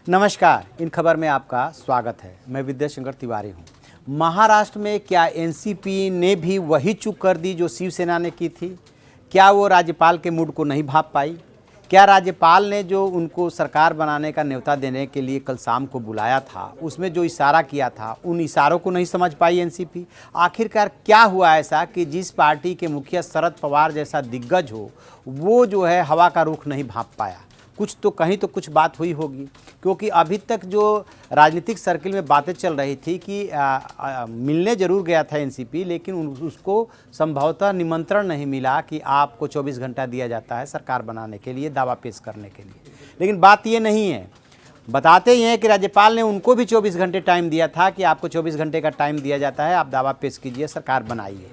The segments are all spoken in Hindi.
नमस्कार, इन खबर में आपका स्वागत है। मैं विद्याशंकर तिवारी हूँ। महाराष्ट्र में क्या एनसीपी ने भी वही चूक कर दी जो शिवसेना ने की थी? क्या वो राज्यपाल के मूड को नहीं भांप पाई? क्या राज्यपाल ने जो उनको सरकार बनाने का न्योता देने के लिए कल शाम को बुलाया था, उसमें जो इशारा किया था, उन इशारों को नहीं समझ पाई एनसीपी? आखिरकार क्या हुआ ऐसा कि जिस पार्टी के मुखिया शरद पवार जैसा दिग्गज हो, वो जो है हवा का रुख नहीं भांप पाया? कुछ तो कहीं तो कुछ बात हुई होगी, क्योंकि अभी तक जो राजनीतिक सर्किल में बातें चल रही थी कि मिलने जरूर गया था एनसीपी, लेकिन उसको संभवतः निमंत्रण नहीं मिला कि आपको 24 घंटा दिया जाता है सरकार बनाने के लिए, दावा पेश करने के लिए। लेकिन बात ये नहीं है, बताते ही हैं कि राज्यपाल ने उनको भी 24 घंटे टाइम दिया था कि आपको 24 घंटे का टाइम दिया जाता है, आप दावा पेश कीजिए, सरकार बनाइए।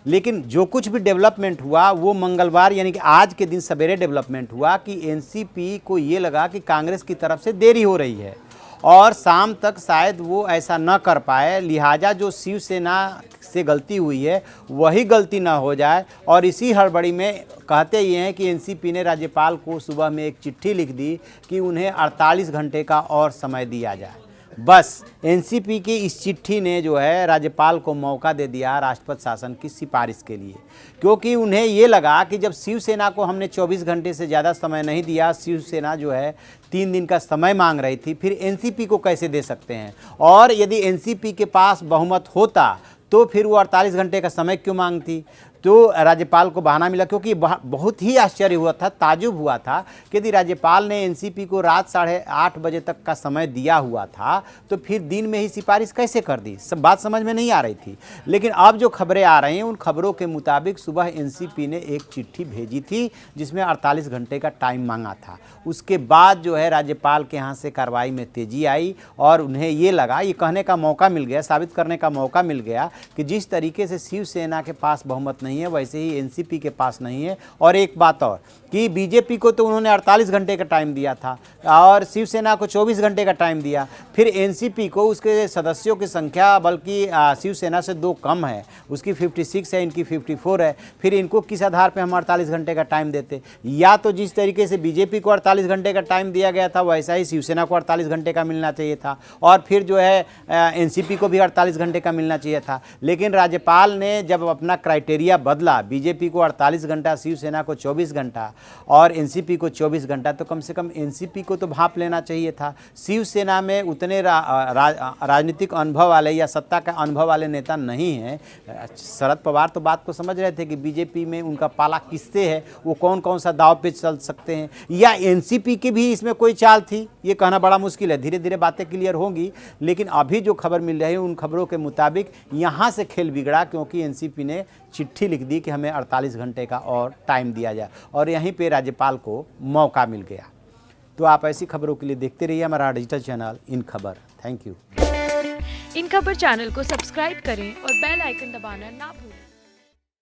लेकिन जो कुछ भी डेवलपमेंट हुआ वो मंगलवार यानी कि आज के दिन सवेरे डेवलपमेंट हुआ कि एनसीपी को ये लगा कि कांग्रेस की तरफ से देरी हो रही है और शाम तक शायद वो ऐसा न कर पाए, लिहाजा जो शिवसेना से गलती हुई है वही गलती ना हो जाए। और इसी हड़बड़ी में कहते ये हैं कि एनसीपी ने राज्यपाल को सुबह में एक चिट्ठी लिख दी कि उन्हें 48 घंटे का और समय दिया जाए। बस एनसीपी की इस चिट्ठी ने जो है राज्यपाल को मौका दे दिया राष्ट्रपति शासन की सिफारिश के लिए, क्योंकि उन्हें ये लगा कि जब शिवसेना को हमने 24 घंटे से ज़्यादा समय नहीं दिया, शिवसेना जो है 3 दिन का समय मांग रही थी, फिर एनसीपी को कैसे दे सकते हैं? और यदि एनसीपी के पास बहुमत होता तो फिर वो 48 घंटे का समय क्यों मांगती? तो राज्यपाल को बहाना मिला, क्योंकि बहुत ही आश्चर्य हुआ था, ताजुब हुआ था कि यदि राज्यपाल ने एनसीपी को रात 8:30 बजे तक का समय दिया हुआ था तो फिर दिन में ही सिफारिश कैसे कर दी? सब बात समझ में नहीं आ रही थी। लेकिन अब जो खबरें आ रही हैं उन खबरों के मुताबिक सुबह एनसीपी ने एक चिट्ठी भेजी थी जिसमें 48 घंटे का टाइम मांगा था। उसके बाद जो है राज्यपाल के यहाँ से कार्रवाई में तेजी आई और उन्हें ये लगा, ये कहने का मौका मिल गया, साबित करने का मौका मिल गया कि जिस तरीके से शिवसेना के पास बहुमत नहीं है वैसे ही एनसीपी के पास नहीं है। और एक बात और कि बीजेपी को तो उन्होंने 48 घंटे का टाइम दिया था और शिवसेना को 24 घंटे का टाइम दिया, फिर एनसीपी को उसके सदस्यों की संख्या बल्कि शिवसेना से 2 कम है, उसकी 56 है, इनकी 54 है, फिर इनको किस आधार पे हम 48 घंटे का टाइम देते? या तो जिस तरीके से बीजेपी को 48 घंटे का टाइम दिया गया था वैसा ही शिवसेना को 48 घंटे का मिलना चाहिए था और फिर जो है एनसीपी को भी 48 घंटे का मिलना चाहिए था। लेकिन राज्यपाल ने जब अपना क्राइटेरिया बदला, बीजेपी को 48 घंटा, शिवसेना को 24 घंटा और एनसीपी को 24 घंटा, तो कम से कम एनसीपी को तो भांप लेना चाहिए था। शिवसेना में उतने राजनीतिक अनुभव वाले या सत्ता का अनुभव वाले नेता नहीं हैं। शरद पवार तो बात को समझ रहे थे कि बीजेपी में उनका पाला किससे है, वो कौन कौन सा दाव पे चल सकते हैं, या एनसीपी की भी इसमें कोई चाल थी, ये कहना बड़ा मुश्किल है। धीरे धीरे बातें क्लियर होंगी, लेकिन अभी जो खबर मिल रही है उन खबरों के मुताबिक यहाँ से खेल बिगड़ा, क्योंकि एनसीपी ने चिट्ठी लिख दी कि हमें 48 घंटे का और टाइम दिया जाए और यहीं पे राज्यपाल को मौका मिल गया। तो आप ऐसी खबरों के लिए देखते रहिए हमारा डिजिटल चैनल इन खबर। Thank you. इन खबर चैनल को सब्सक्राइब करें और बेल आइकन दबाना ना भूलें।